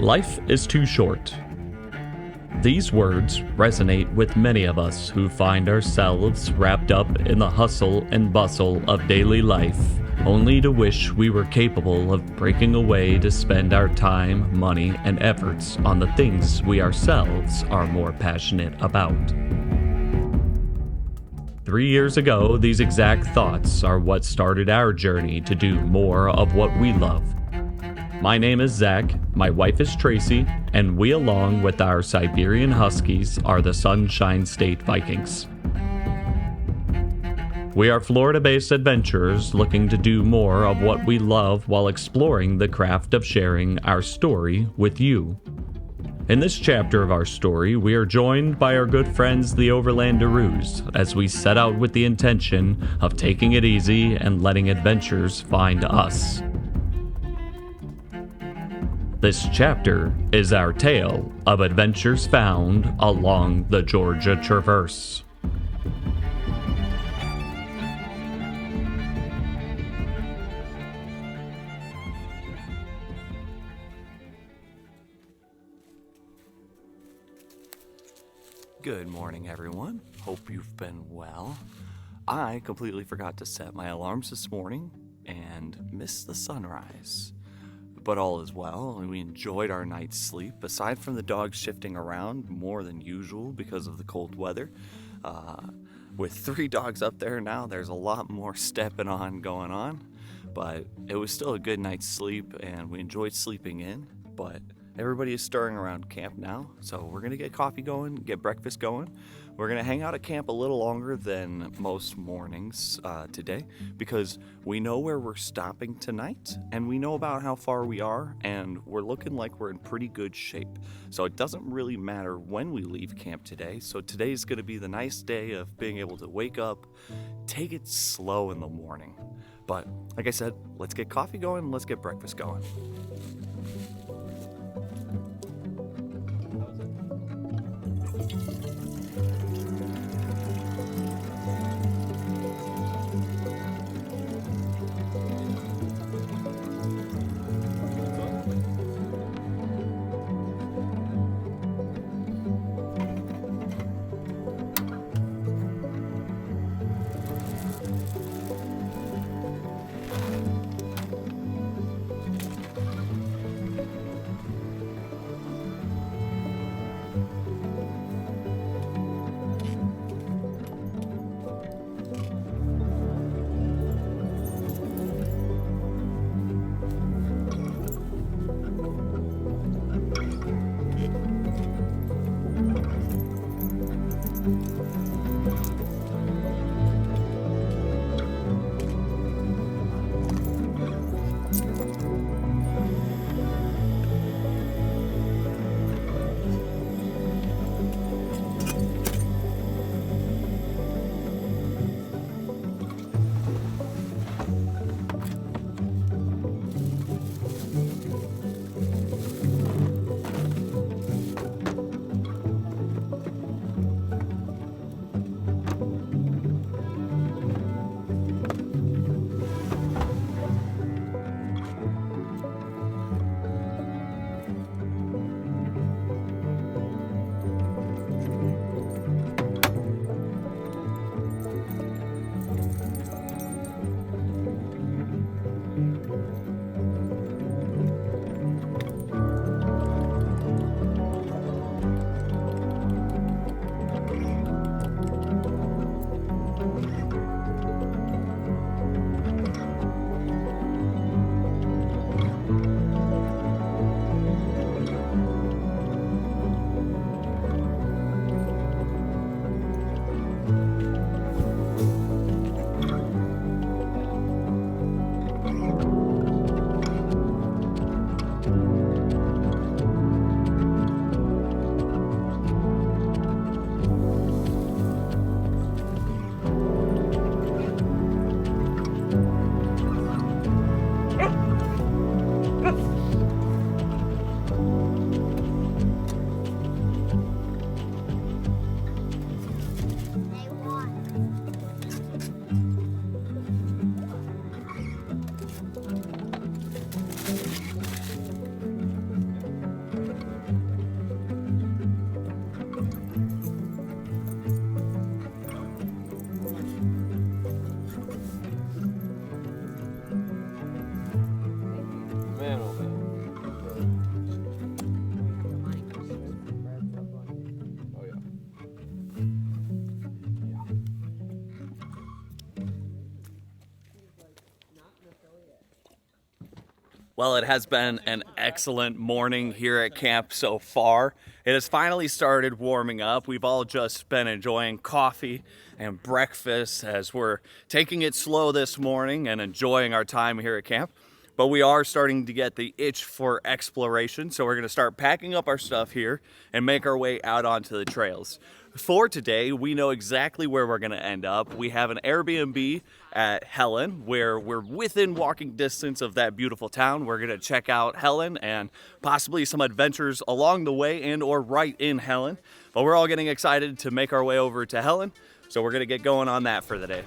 Life is too short. These words resonate with many of us who find ourselves wrapped up in the hustle and bustle of daily life, only to wish we were capable of breaking away to spend our time, money, and efforts on the things we ourselves are more passionate about. 3 years ago, these exact thoughts are what started our journey to do more of what we love. My name is Zach, my wife is Tracy, and we, along with our Siberian Huskies, are the Sunshine State Vikings. We are Florida-based adventurers looking to do more of what we love while exploring the craft of sharing our story with you. In this chapter of our story, we are joined by our good friends the Overlanderoos as we set out with the intention of taking it easy and letting adventures find us. This chapter is our tale of adventures found along the Georgia Traverse. Good morning, everyone. Hope you've been well. I completely forgot to set my alarms this morning and missed the sunrise. But all is well, and we enjoyed our night's sleep. Aside from the dogs shifting around more than usual because of the cold weather, with 3 dogs up there now, there's a lot more stepping on going on. But it was still a good night's sleep, and we enjoyed sleeping in. But everybody is stirring around camp now, so we're going to get coffee going, get breakfast going. We're going to hang out at camp a little longer than most mornings today because we know where we're stopping tonight, and we know about how far we are, and we're looking like we're in pretty good shape. So it doesn't really matter when we leave camp today. So today's going to be the nice day of being able to wake up, take it slow in the morning. But like I said, let's get coffee going and let's get breakfast going. Well, it has been an excellent morning here at camp so far. It has finally started warming up. We've all just been enjoying coffee and breakfast as we're taking it slow this morning and enjoying our time here at camp. But we are starting to get the itch for exploration, so we're going to start packing up our stuff here and make our way out onto the trails. For today, we know exactly where we're going to end up. We have an AirBNB at Helen, where we're within walking distance of that beautiful town. We're going to check out Helen and possibly some adventures along the way and or right in Helen. But we're all getting excited to make our way over to Helen, so we're going to get going on that for the day.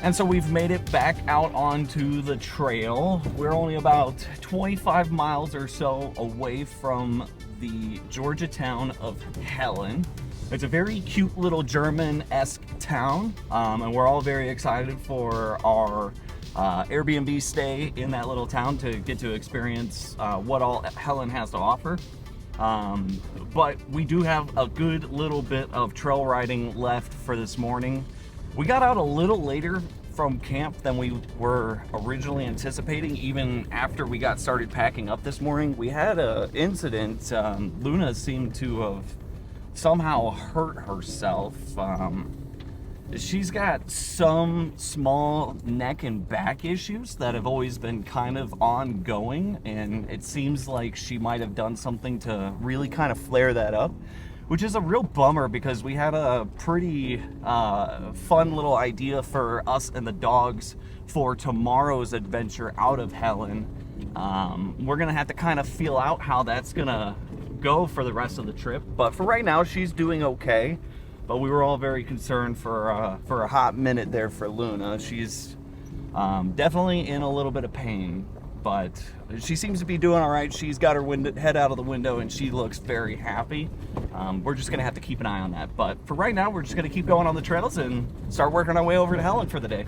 And so we've made it back out onto the trail. We're only about 25 miles or so away from the Georgia town of Helen. It's a very cute little German-esque town, and we're all very excited for our Airbnb stay in that little town to get to experience what all Helen has to offer. But we do have a good little bit of trail riding left for this morning. We got out a little later from camp than we were originally anticipating, even after we got started packing up this morning. We had an incident. Luna seemed to have somehow hurt herself. She's got some small neck and back issues that have always been kind of ongoing, and it seems like she might have done something to really kind of flare that up, which is a real bummer because we had a pretty fun little idea for us and the dogs for tomorrow's adventure out of Helen. We're gonna have to kind of feel out how that's gonna go for the rest of the trip, but for right now she's doing okay. But we were all very concerned for a hot minute there for Luna. She's definitely in a little bit of pain, but she seems to be doing all right. She's got her head out of the window and she looks very happy. We're just gonna have to keep an eye on that. But for right now, we're just gonna keep going on the trails and start working our way over to Helen for the day.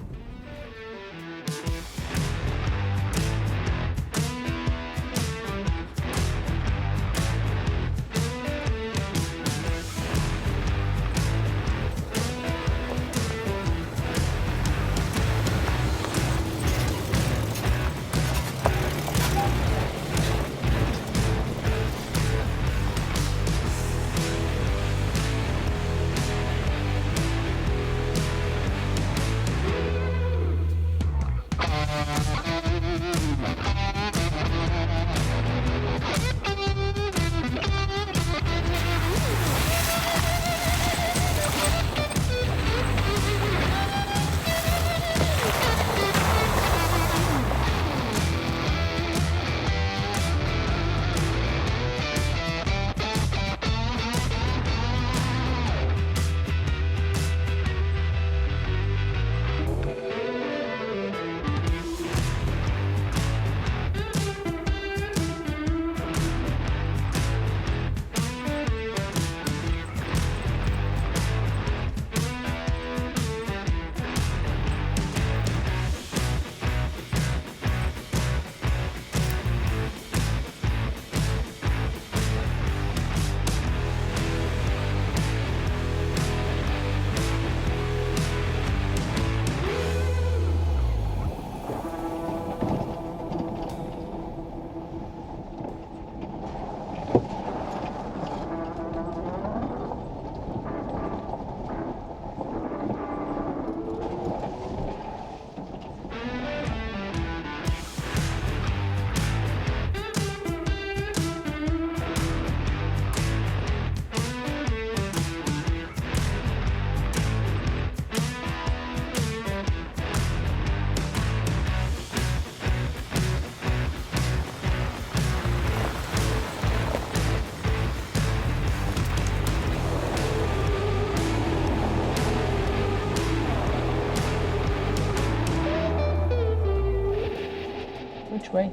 which way?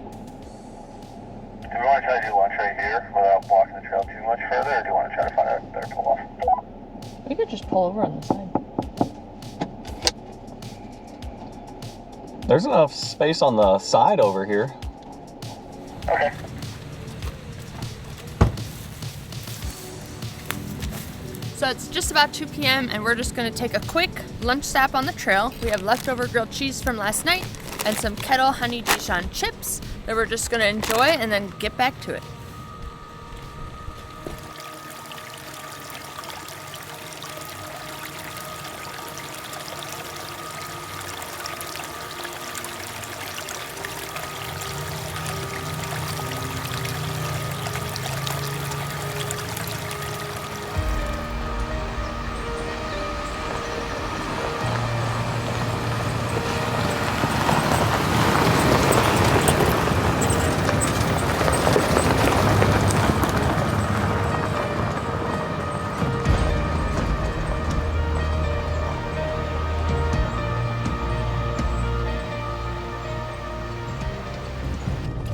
Do we want to try to do lunch right here without blocking the trail too much further, or do you want to try to find a better pull off? We could just pull over on the side. There's enough space on the side over here. Okay. So it's just about 2 p.m. and we're just gonna take a quick lunch stop on the trail. We have leftover grilled cheese from last night and some kettle honey Dijon chips that we're just gonna enjoy and then get back to it.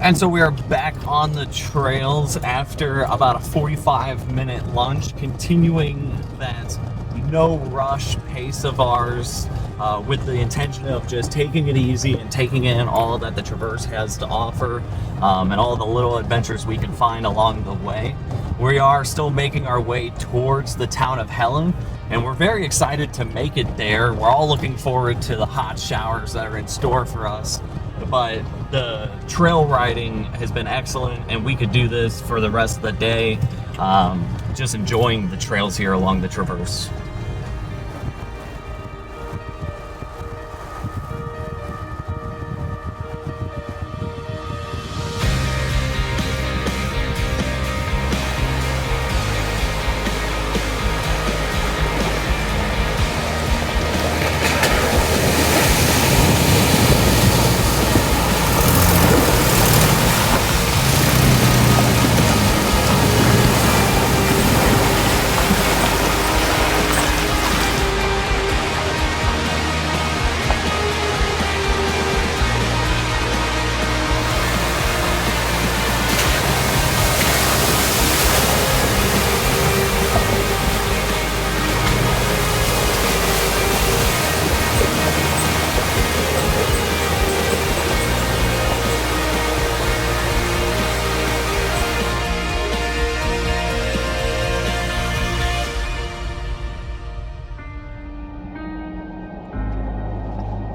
And so we are back on the trails after about a 45-minute lunch, continuing that no rush pace of ours with the intention of just taking it easy and taking in all that the Traverse has to offer and all the little adventures we can find along the way. We are still making our way towards the town of Helen, and we're very excited to make it there. We're all looking forward to the hot showers that are in store for us. But the trail riding has been excellent, and we could do this for the rest of the day, just enjoying the trails here along the Traverse.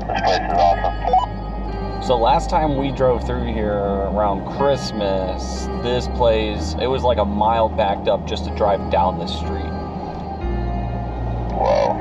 This place is awesome. So last time we drove through here around Christmas, this place, it was like a mile backed up just to drive down the street. Whoa.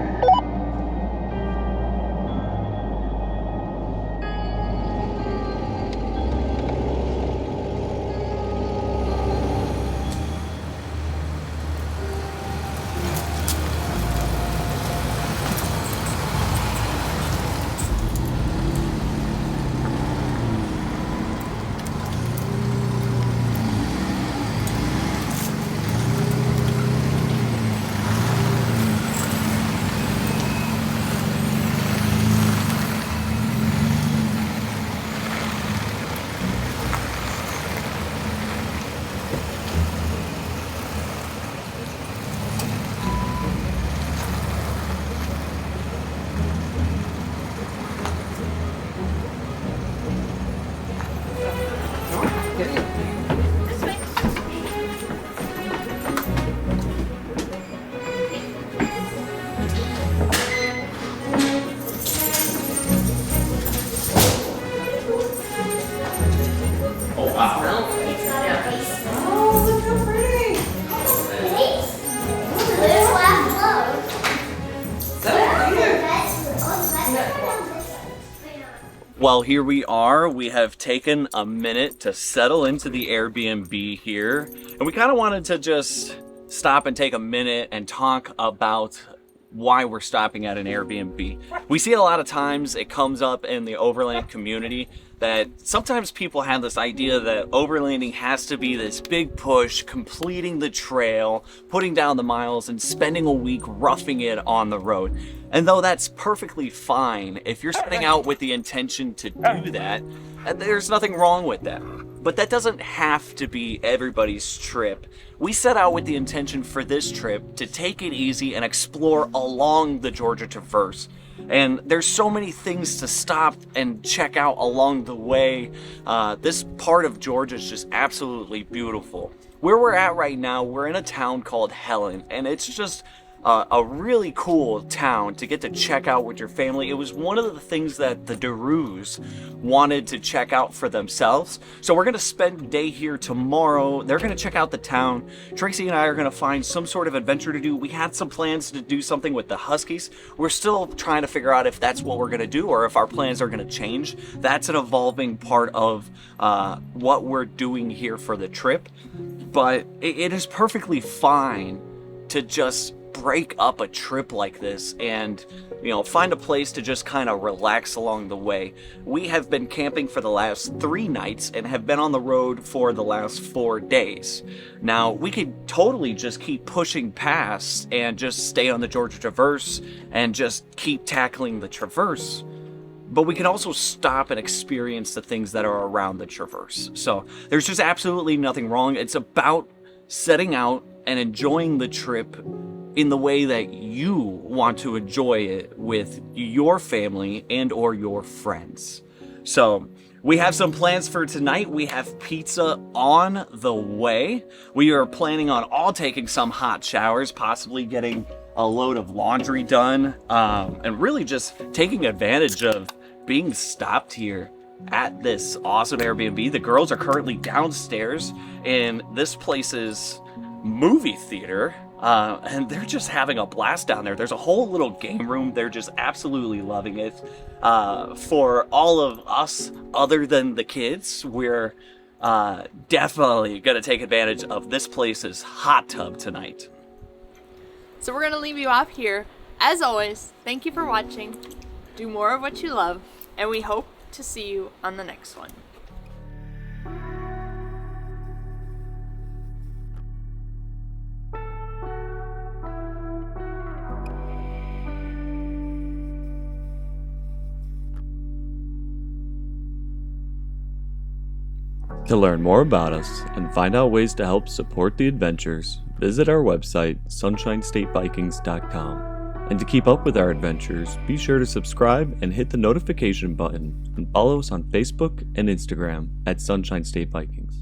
Well, here we are. We have taken a minute to settle into the Airbnb here, and we kind of wanted to just stop and take a minute and talk about why we're stopping at an Airbnb. We see it a lot of times. It comes up in the overland community that sometimes people have this idea that overlanding has to be this big push, completing the trail, putting down the miles, and spending a week roughing it on the road. And though that's perfectly fine, if you're setting out with the intention to do that, there's nothing wrong with that. But that doesn't have to be everybody's trip. We set out with the intention for this trip to take it easy and explore along the Georgia Traverse. And there's so many things to stop and check out along the way. This part of Georgia is just absolutely beautiful. Where we're at right now, we're in a town called Helen, and it's just a really cool town to get to check out with your family. It was one of the things that the DeRues wanted to check out for themselves. So we're going to spend a day here tomorrow. They're going to check out the town. Tracy and I are going to find some sort of adventure to do. We had some plans to do something with the Huskies. We're still trying to figure out if that's what we're going to do or if our plans are going to change. That's an evolving part of what we're doing here for the trip. But it is perfectly fine to just break up a trip like this and, find a place to just kind of relax along the way. We have been camping for the last 3 nights and have been on the road for the last 4 days. Now, we could totally just keep pushing past and just stay on the Georgia Traverse and just keep tackling the Traverse. But we can also stop and experience the things that are around the Traverse. So there's just absolutely nothing wrong. It's about setting out and enjoying the trip in the way that you want to enjoy it with your family and or your friends. So we have some plans for tonight. We have pizza on the way. We are planning on all taking some hot showers, possibly getting a load of laundry done, and really just taking advantage of being stopped here at this awesome Airbnb. The girls are currently downstairs in this place's movie theater. And they're just having a blast down there. There's a whole little game room. They're just absolutely loving it. For all of us, other than the kids, we're definitely going to take advantage of this place's hot tub tonight. So we're going to leave you off here. As always, thank you for watching. Do more of what you love, and we hope to see you on the next one. To learn more about us and find out ways to help support the adventures, visit our website, sunshinestatevikings.com. And to keep up with our adventures, be sure to subscribe and hit the notification button and follow us on Facebook and Instagram at Sunshine State Vikings.